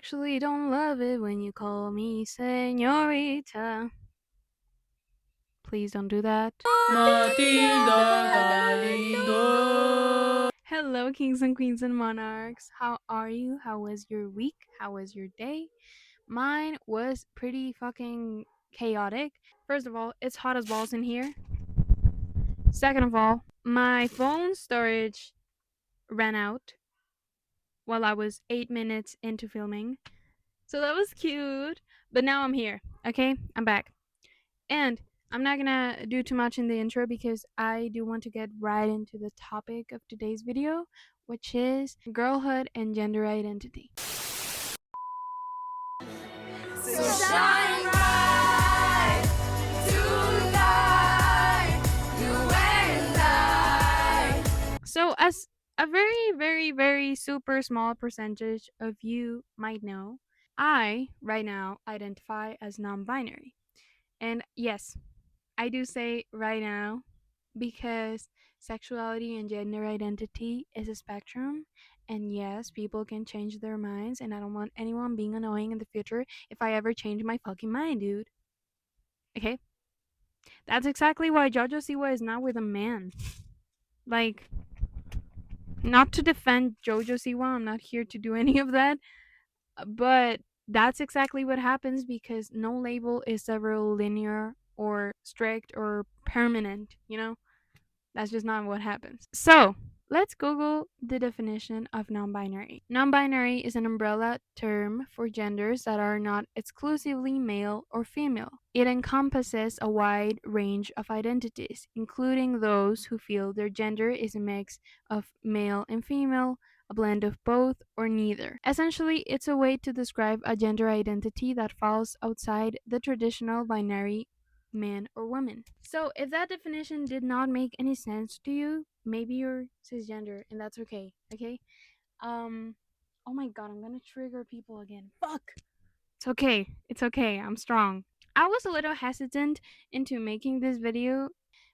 actually don't love it when you call me señorita. Please don't do that. Matilda Galindo. Hello, kings and queens and monarchs. How are you? How was your week? How was your day? Mine was pretty fucking chaotic. First of all, it's hot as balls in here. Second of all, my phone storage ran out while I was 8 minutes into filming. So that was cute. But now I'm here. Okay? I'm back. And I'm not gonna do too much in the intro because I do want to get right into the topic of today's video, which is girlhood and gender identity. So shine bright tonight, you and I. So, as a very, very, very super small percentage of you might know, I, right now, identify as non binary. And yes, I do say right now because sexuality and gender identity is a spectrum. And yes, people can change their minds, and I don't want anyone being annoying in the future if I ever change my fucking mind, dude. Okay? That's exactly why Jojo Siwa is not with a man. Like, not to defend Jojo Siwa, I'm not here to do any of that, but that's exactly what happens because no label is ever linear or strict or permanent, you know? That's just not what happens. So, let's Google the definition of non binary. Non binary is an umbrella term for genders that are not exclusively male or female. It encompasses a wide range of identities, including those who feel their gender is a mix of male and female, a blend of both, or neither. Essentially, it's a way to describe a gender identity that falls outside the traditional binary man or woman. So, if that definition did not make any sense to you, maybe you're cisgender and that's okay. Okay? Um oh my god, I'm going to trigger people again. Fuck. It's okay. It's okay. I'm strong. I was a little hesitant into making this video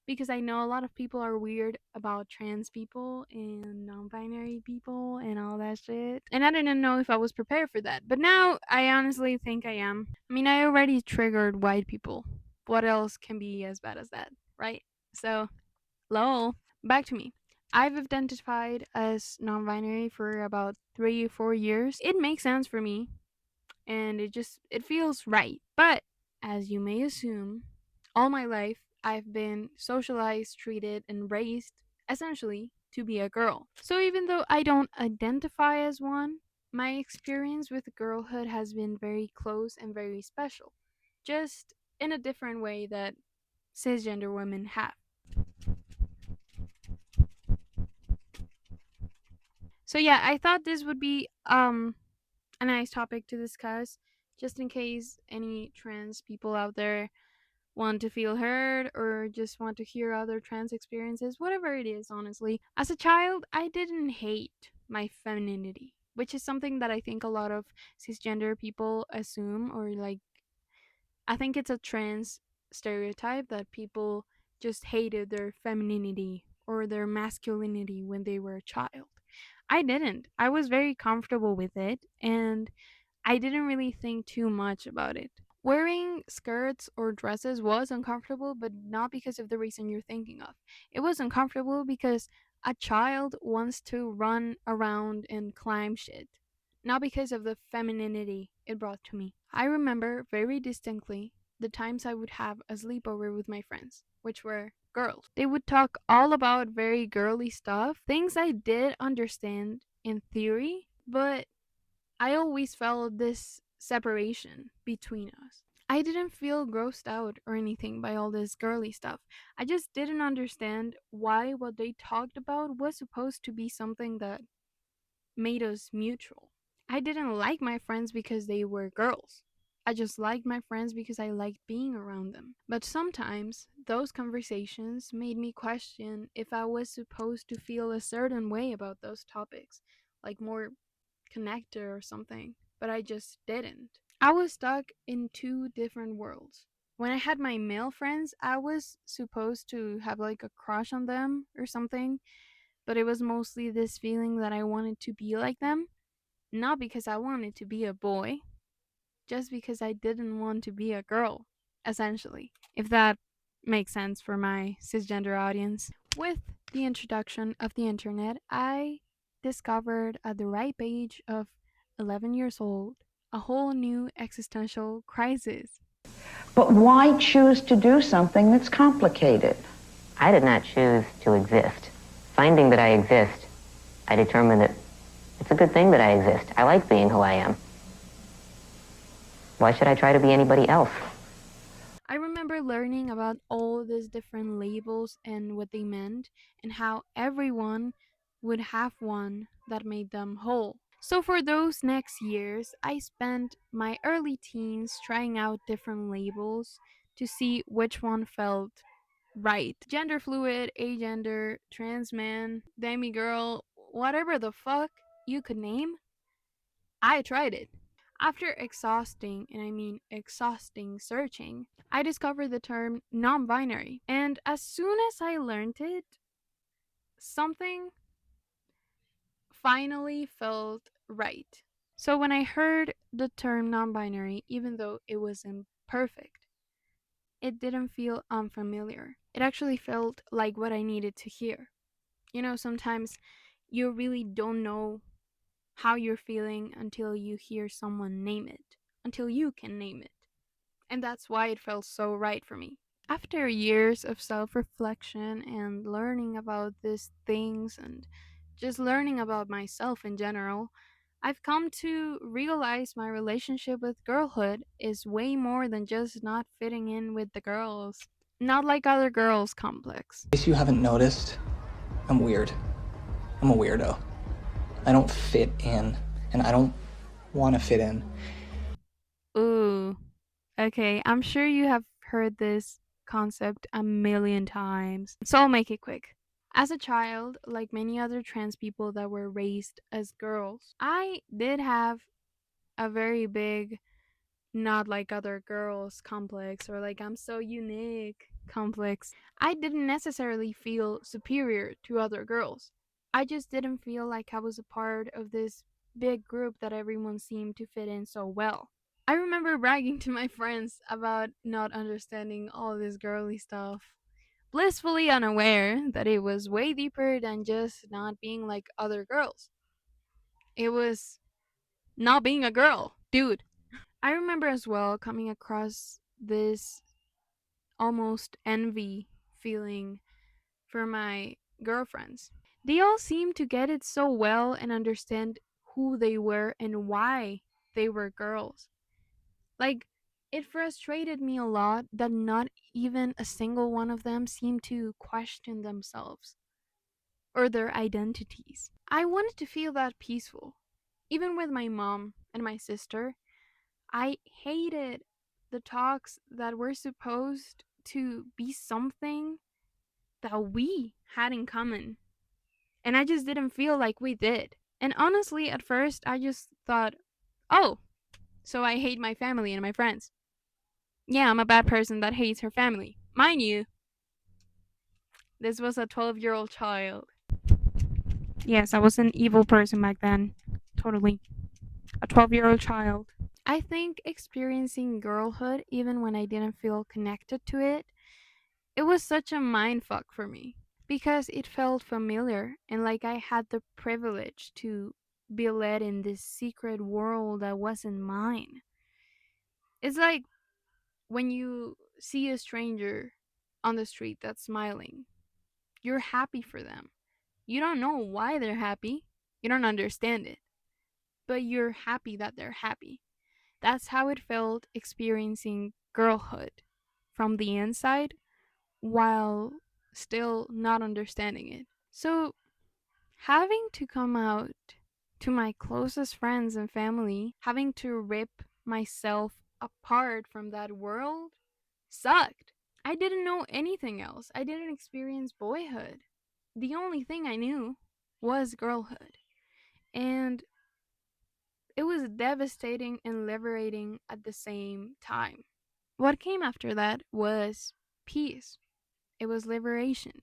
because I know a lot of people are weird about trans people and non-binary people and all that shit. And I didn't know if I was prepared for that. But now I honestly think I am. I mean, I already triggered white people. What else can be as bad as that, right? So, lol. Back to me. I've identified as non-binary for about 3 or 4 years. It makes sense for me and it feels right. But as you may assume, all my life I've been socialized, treated, and raised essentially to be a girl. So even though I don't identify as one, my experience with girlhood has been very close and very special, just in a different way that cisgender women have. So yeah, I thought this would be a nice topic to discuss just in case any trans people out there want to feel heard or just want to hear other trans experiences, whatever it is, honestly. As a child, I didn't hate my femininity, which is something that I think a lot of cisgender people assume, or like, I think it's a trans stereotype that people just hated their femininity or their masculinity when they were a child. I didn't. I was very comfortable with it, and I didn't really think too much about it. Wearing skirts or dresses was uncomfortable, but not because of the reason you're thinking of. It was uncomfortable because a child wants to run around and climb shit, not because of the femininity it brought to me. I remember very distinctly the times I would have a sleepover with my friends, which were girls. They would talk all about very girly stuff, things I did understand in theory, but I always felt this separation between us. I didn't feel grossed out or anything by all this girly stuff. I just didn't understand why what they talked about was supposed to be something that made us mutual. I didn't like my friends because they were girls. I just liked my friends because I liked being around them. But sometimes those conversations made me question if I was supposed to feel a certain way about those topics, like more connector or something, but I just didn't. I was stuck in two different worlds. When I had my male friends, I was supposed to have like a crush on them or something, but it was mostly this feeling that I wanted to be like them. Not because I wanted to be a boy, just because I didn't want to be a girl, essentially. If that makes sense for my cisgender audience. With the introduction of the internet, I discovered at the ripe age of 11 years old a whole new existential crisis. But why choose to do something that's complicated? I did not choose to exist. Finding that I exist, I determined that it's a good thing that I exist. I like being who I am. Why should I try to be anybody else? I remember learning about all these different labels and what they meant, and how everyone would have one that made them whole. So, for those next years, I spent my early teens trying out different labels to see which one felt right. Gender fluid, agender, trans man, demigirl, whatever the fuck you could name, I tried it. After exhausting, and I mean exhausting searching, I discovered the term non binary. And as soon as I learned it, something finally felt right. So when I heard the term non binary, even though it wasn't perfect, it didn't feel unfamiliar. It actually felt like what I needed to hear. You know, sometimes you really don't know how you're feeling until you hear someone name it, until you can name it. And that's why it felt so right for me. After years of self reflection and learning about these things and just learning about myself in general, I've come to realize my relationship with girlhood is way more than just not fitting in with the girls. Not like other girls complex. In case you haven't noticed, I'm weird. I'm a weirdo. I don't fit in, and I don't want to fit in. Ooh. Okay, I'm sure you have heard this concept a million times. So I'll make it quick. As a child, like many other trans people that were raised as girls, I did have a very big not like other girls complex, or like I'm so unique complex. I didn't necessarily feel superior to other girls. I just didn't feel like I was a part of this big group that everyone seemed to fit in so well. I remember bragging to my friends about not understanding all this girly stuff, blissfully unaware that it was way deeper than just not being like other girls. It was not being a girl, dude. I remember as well coming across this almost envy feeling for my girlfriends. They all seemed to get it so well and understand who they were and why they were girls. Like, it frustrated me a lot that not even a single one of them seemed to question themselves or their identities. I wanted to feel that peaceful. Even with my mom and my sister, I hated the talks that were supposed to be something that we had in common. And I just didn't feel like we did. And honestly, at first, I just thought, oh, so I hate my family and my friends. Yeah, I'm a bad person that hates her family. Mind you, this was a 12-year-old child. Yes, I was an evil person back then. Totally. A 12-year-old child. I think experiencing girlhood, even when I didn't feel connected to it, it was such a mindfuck for me because it felt familiar and like I had the privilege to be led in this secret world that wasn't mine. It's like when you see a stranger on the street that's smiling, you're happy for them. You don't know why they're happy, you don't understand it, but you're happy that they're happy. That's how it felt experiencing girlhood from the inside while still not understanding it. So, having to come out to my closest friends and family, having to rip myself apart from that world sucked. I didn't know anything else. I didn't experience boyhood. The only thing I knew was girlhood. And it was devastating and liberating at the same time. What came after that was peace. It was liberation.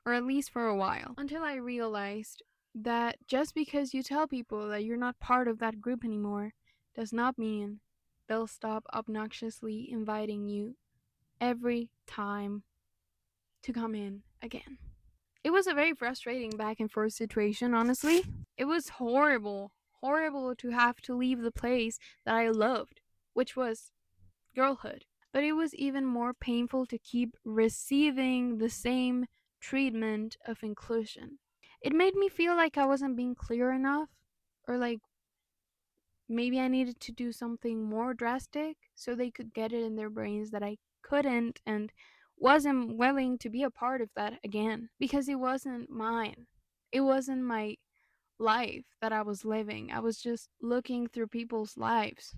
or at least for a while, until I realized that just because you tell people that you're not part of that group anymore does not mean they'll stop obnoxiously inviting you every time to come in again. It was a very frustrating back and forth situation, honestly. It was horrible, horrible to have to leave the place that I loved, which was girlhood. But it was even more painful to keep receiving the same treatment of inclusion. It made me feel like I wasn't being clear enough, or like maybe I needed to do something more drastic so they could get it in their brains that I couldn't and wasn't willing to be a part of that again because it wasn't mine. It wasn't my life that I was living. I was just looking through people's lives.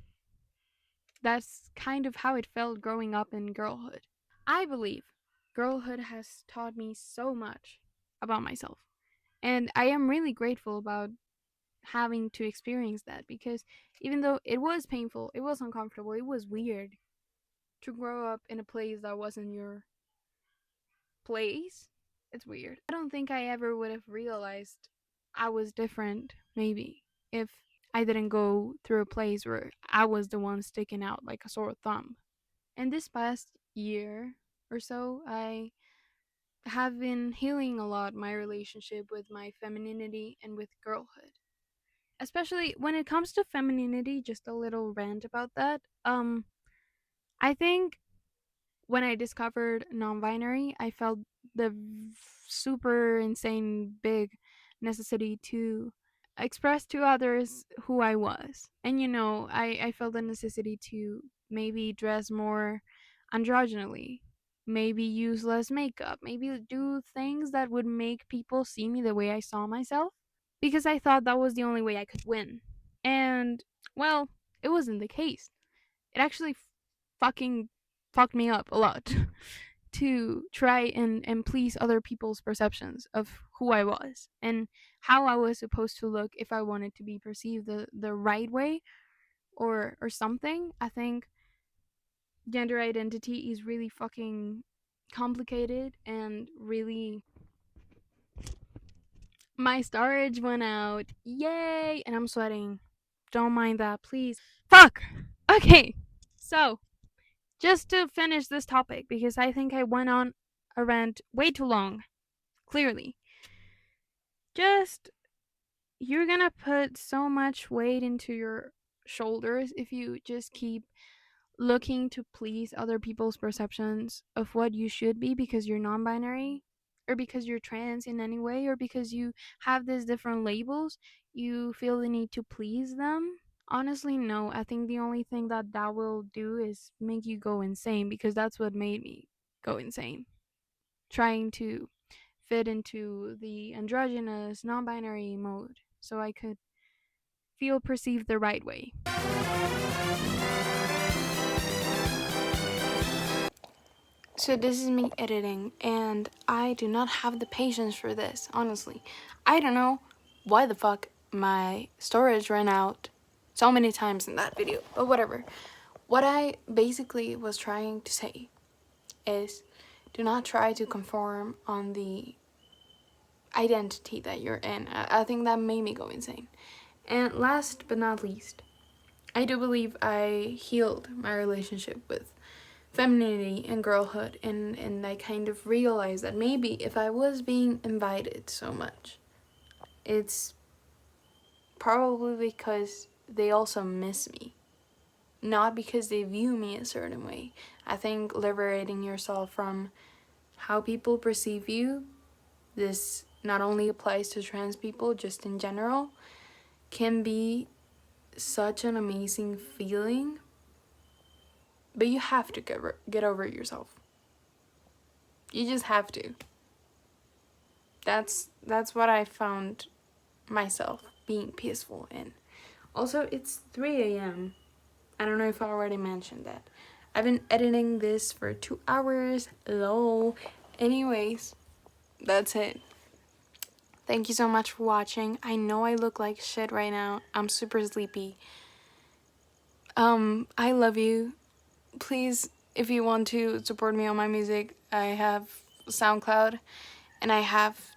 That's kind of how it felt growing up in girlhood. I believe girlhood has taught me so much about myself. And I am really grateful about having to experience that because even though it was painful, it was uncomfortable, it was weird to grow up in a place that wasn't your place. It's weird. I don't think I ever would have realized I was different, maybe, if I didn't go through a place where I was the one sticking out like a sore thumb. And this past year or so, I have been healing a lot my relationship with my femininity and with girlhood. Especially when it comes to femininity, just a little rant about that. I think when I discovered non-binary, I felt the super insane big necessity to express to others who I was. And I felt the necessity to maybe dress more androgynally, maybe use less makeup, maybe do things that would make people see me the way I saw myself because I thought that was the only way I could win. And, well, it wasn't the case. It actually fucking fucked me up a lot to try and please other people's perceptions of who I was and how I was supposed to look if I wanted to be perceived the right way or something. I think gender identity is really fucking complicated and really. My storage went out. Yay! And I'm sweating. Don't mind that, please. Fuck! Okay, so just to finish this topic, because I think I went on a rant way too long, clearly. Just, you're gonna put so much weight into your shoulders if you just keep looking to please other people's perceptions of what you should be because you're non binary, or because you're trans in any way, or because you have these different labels, you feel the need to please them. Honestly, no. I think the only thing that will do is make you go insane because that's what made me go insane. Trying to fit into the androgynous, non binary mode so I could feel perceived the right way. So this is me editing, and I do not have the patience for this, honestly. I don't know why the fuck my storage ran out so many times in that video, but whatever. What I basically was trying to say is do not try to conform on the identity that you're in. I think that made me go insane. And last but not least, I do believe I healed my relationship with femininity and girlhood, and I kind of realized that maybe if I was being invited so much, it's probably because they also miss me, not because they view me a certain way. I think liberating yourself from how people perceive you, this not only applies to trans people, just in general, can be such an amazing feeling, but you have to get over yourself. You just have to. That's what I found myself being peaceful in. Also, it's 3 a.m. I don't know if I already mentioned that. I've been editing this for 2 hours. Lol. Anyways, that's it. Thank you so much for watching. I know I look like shit right now. I'm super sleepy. I love you. Please, if you want to support me on my music, I have SoundCloud And I have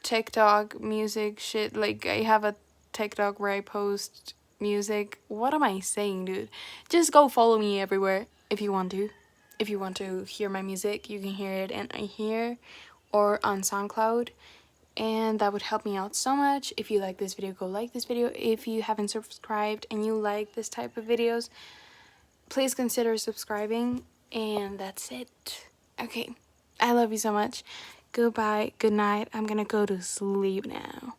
TikTok music shit. Like, I have a TikTok where I post music. What am I saying, dude? Just go follow me everywhere if you want to. If you want to hear my music, you can hear it in here or on SoundCloud. And that would help me out so much. If you like this video, go like this video. If you haven't subscribed and you like this type of videos, please consider subscribing. And that's it. Okay, I love you so much. Goodbye, good night. I'm gonna go to sleep now.